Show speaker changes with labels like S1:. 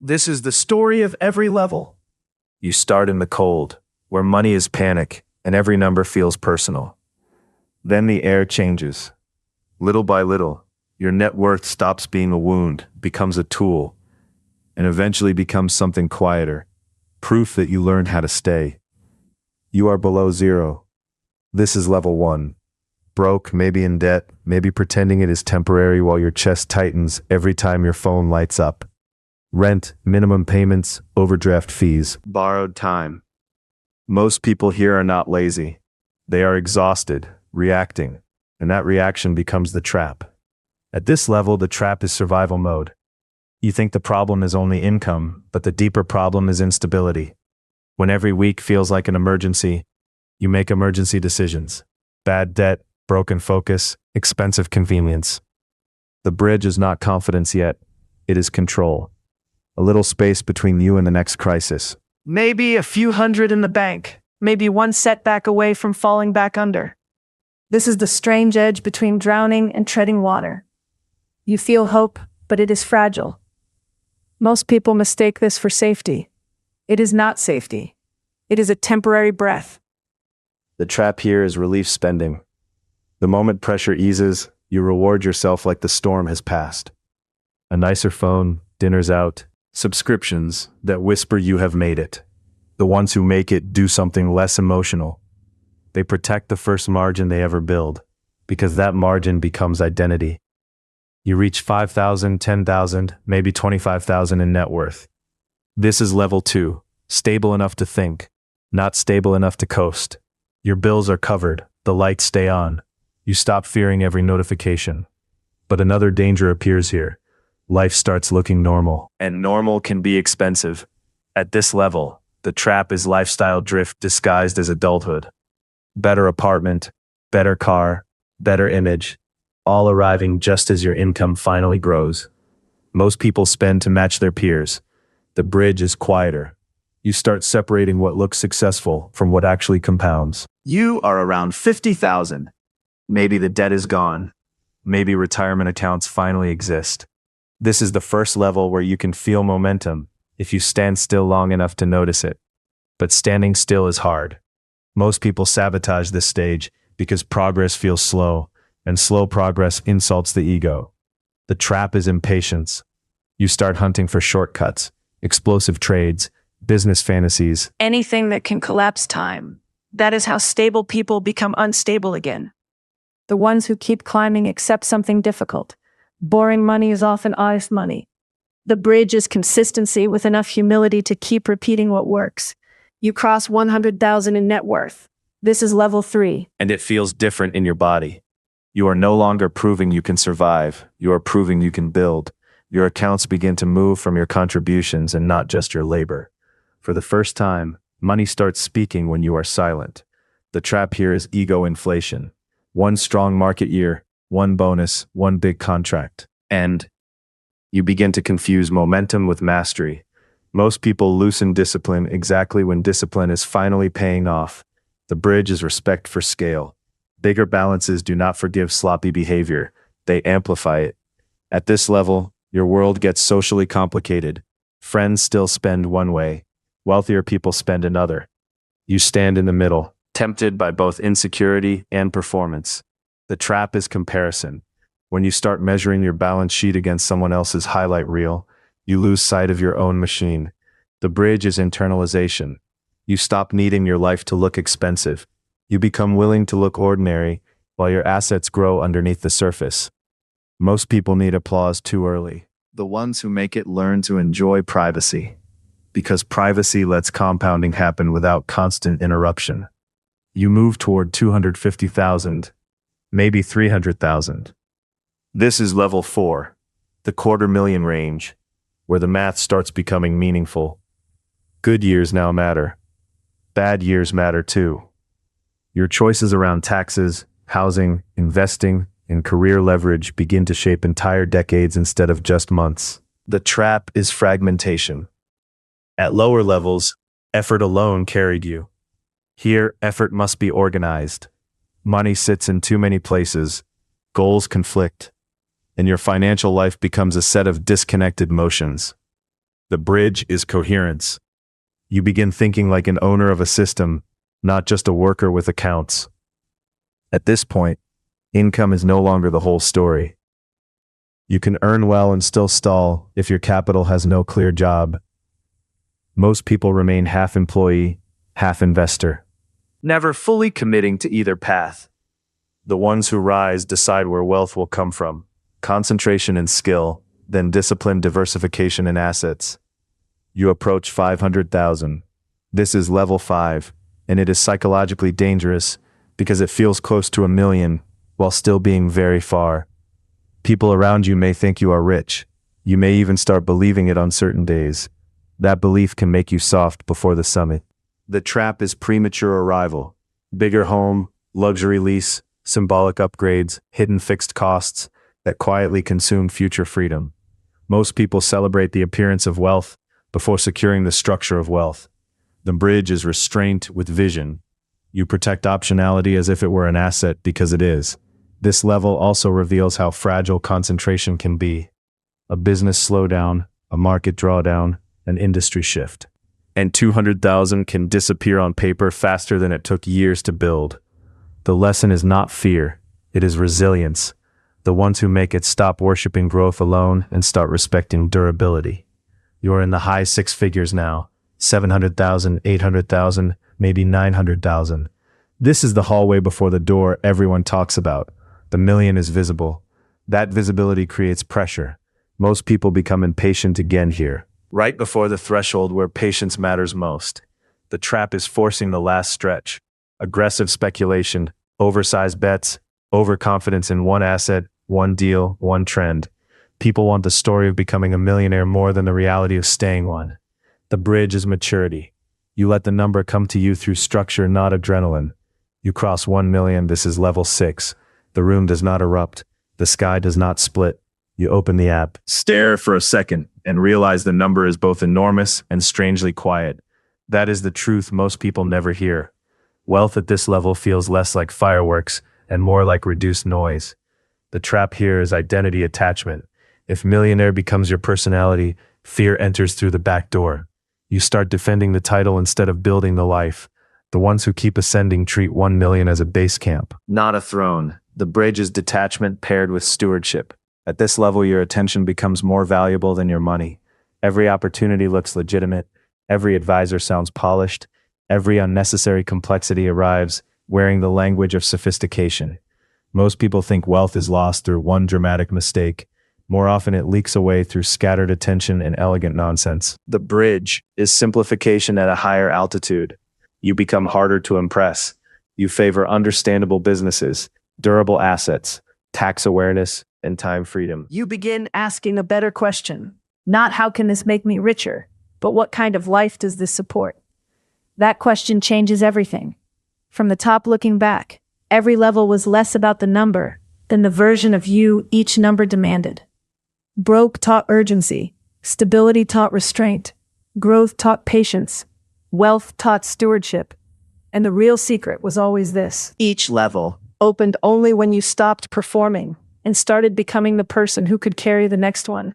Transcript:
S1: This is the story of every level. You start in the cold, where money is panic and every number feels personal. Then the air changes. Little by little, your net worth stops being a wound, becomes a tool, and eventually becomes something quieter, proof that you learned how to stay. You are below zero. This is level 1. Broke, maybe in debt, maybe pretending it is temporary while your chest tightens every time your phone lights up. Rent, minimum payments, overdraft fees, borrowed time. Most people here are not lazy. They are exhausted, reacting, and that reaction becomes the trap. At this level, the trap is survival mode. You think the problem is only income, but the deeper problem is instability. When every week feels like an emergency, you make emergency decisions. Bad debt, broken focus, expensive convenience. The bridge is not confidence yet. It is control. A little space between you and the next crisis.
S2: Maybe a few hundred in the bank, maybe one setback away from falling back under. This is the strange edge between drowning and treading water. You feel hope, but it is fragile. Most people mistake this for safety. It is not safety. It is a temporary breath.
S1: The trap here is relief spending. The moment pressure eases, you reward yourself like the storm has passed. A nicer phone, dinner's out, subscriptions that whisper you have made it. The ones who make it do something less emotional. They protect the first margin they ever build, because that margin becomes identity. You reach 5,000, 10,000, maybe 25,000 in net worth. This is level 2, stable enough to think, not stable enough to coast. Your bills are covered, the lights stay on. You stop fearing every notification. But another danger appears here. Life starts looking normal. And normal can be expensive. At this level, the trap is lifestyle drift disguised as adulthood. Better apartment, better car, better image, all arriving just as your income finally grows. Most people spend to match their peers. The bridge is quieter. You start separating what looks successful from what actually compounds. You are around 50,000. Maybe the debt is gone. Maybe retirement accounts finally exist. This is the first level where you can feel momentum if you stand still long enough to notice it. But standing still is hard. Most people sabotage this stage because progress feels slow, and slow progress insults the ego. The trap is impatience. You start hunting for shortcuts, explosive trades, business fantasies.
S2: Anything that can collapse time. That is how stable people become unstable again. The ones who keep climbing accept something difficult. Boring money is often honest money. The bridge is consistency with enough humility to keep repeating what works. You cross 100,000 in net worth. This is level 3.
S1: And it feels different in your body. You are no longer proving you can survive. You are proving you can build. Your accounts begin to move from your contributions and not just your labor. For the first time, money starts speaking when you are silent. The trap here is ego inflation. One strong market year, one bonus, one big contract. And you begin to confuse momentum with mastery. Most people loosen discipline exactly when discipline is finally paying off. The bridge is respect for scale. Bigger balances do not forgive sloppy behavior. They amplify it. At this level, your world gets socially complicated. Friends still spend one way. Wealthier people spend another. You stand in the middle, tempted by both insecurity and performance. The trap is comparison. When you start measuring your balance sheet against someone else's highlight reel, you lose sight of your own machine. The bridge is internalization. You stop needing your life to look expensive. You become willing to look ordinary while your assets grow underneath the surface. Most people need applause too early. The ones who make it learn to enjoy privacy, because privacy lets compounding happen without constant interruption. You move toward 250,000, maybe 300,000. This is level 4, the $250,000 range, where the math starts becoming meaningful. Good years now matter. Bad years matter too. Your choices around taxes, housing, investing, and career leverage begin to shape entire decades instead of just months. The trap is fragmentation. At lower levels, effort alone carried you. Here, effort must be organized. Money sits in too many places. Goals conflict. And your financial life becomes a set of disconnected motions. The bridge is coherence. You begin thinking like an owner of a system, not just a worker with accounts. At this point, income is no longer the whole story. You can earn well and still stall if your capital has no clear job. Most people remain half employee, half investor, never fully committing to either path. The ones who rise decide where wealth will come from: concentration and skill, then disciplined diversification in assets. You approach 500,000. This is level 5, and it is psychologically dangerous because it feels close to 1,000,000 while still being very far. People around you may think you are rich. You may even start believing it on certain days. That belief can make you soft before the summit. The trap is premature arrival. Bigger home, luxury lease, symbolic upgrades, hidden fixed costs that quietly consume future freedom. Most people celebrate the appearance of wealth before securing the structure of wealth. The bridge is restraint with vision. You protect optionality as if it were an asset because it is. This level also reveals how fragile concentration can be. A business slowdown, a market drawdown, an industry shift. And 200,000 can disappear on paper faster than it took years to build. The lesson is not fear, it is resilience. The ones who make it stop worshiping growth alone and start respecting durability. You're in the high six figures now, 700,000, 800,000, maybe 900,000. This is the hallway before the door everyone talks about. The million is visible. That visibility creates pressure. Most people become impatient again here, right before the threshold where patience matters most. The trap is forcing the last stretch. Aggressive speculation, oversized bets, overconfidence in one asset, one deal, one trend. People want the story of becoming a millionaire more than the reality of staying one. The bridge is maturity. You let the number come to you through structure, not adrenaline. You cross 1,000,000, this is level 6. The room does not erupt. The sky does not split. You open the app, stare for a second, and realize the number is both enormous and strangely quiet. That is the truth most people never hear. Wealth at this level feels less like fireworks and more like reduced noise. The trap here is identity attachment. If millionaire becomes your personality, fear enters through the back door. You start defending the title instead of building the life. The ones who keep ascending treat 1,000,000 as a base camp, not a throne. The bridge is detachment paired with stewardship. At this level, your attention becomes more valuable than your money. Every opportunity looks legitimate. Every advisor sounds polished. Every unnecessary complexity arrives, wearing the language of sophistication. Most people think wealth is lost through one dramatic mistake. More often it leaks away through scattered attention and elegant nonsense. The bridge is simplification at a higher altitude. You become harder to impress. You favor understandable businesses, durable assets, tax awareness, and time freedom.
S2: You begin asking a better question. Not how can this make me richer, but what kind of life does this support? That question changes everything. From the top looking back, every level was less about the number than the version of you each number demanded. Broke taught urgency, stability taught restraint, growth taught patience, wealth taught stewardship. And the real secret was always this: each level opened only when you stopped performing and started becoming the person who could carry the next one.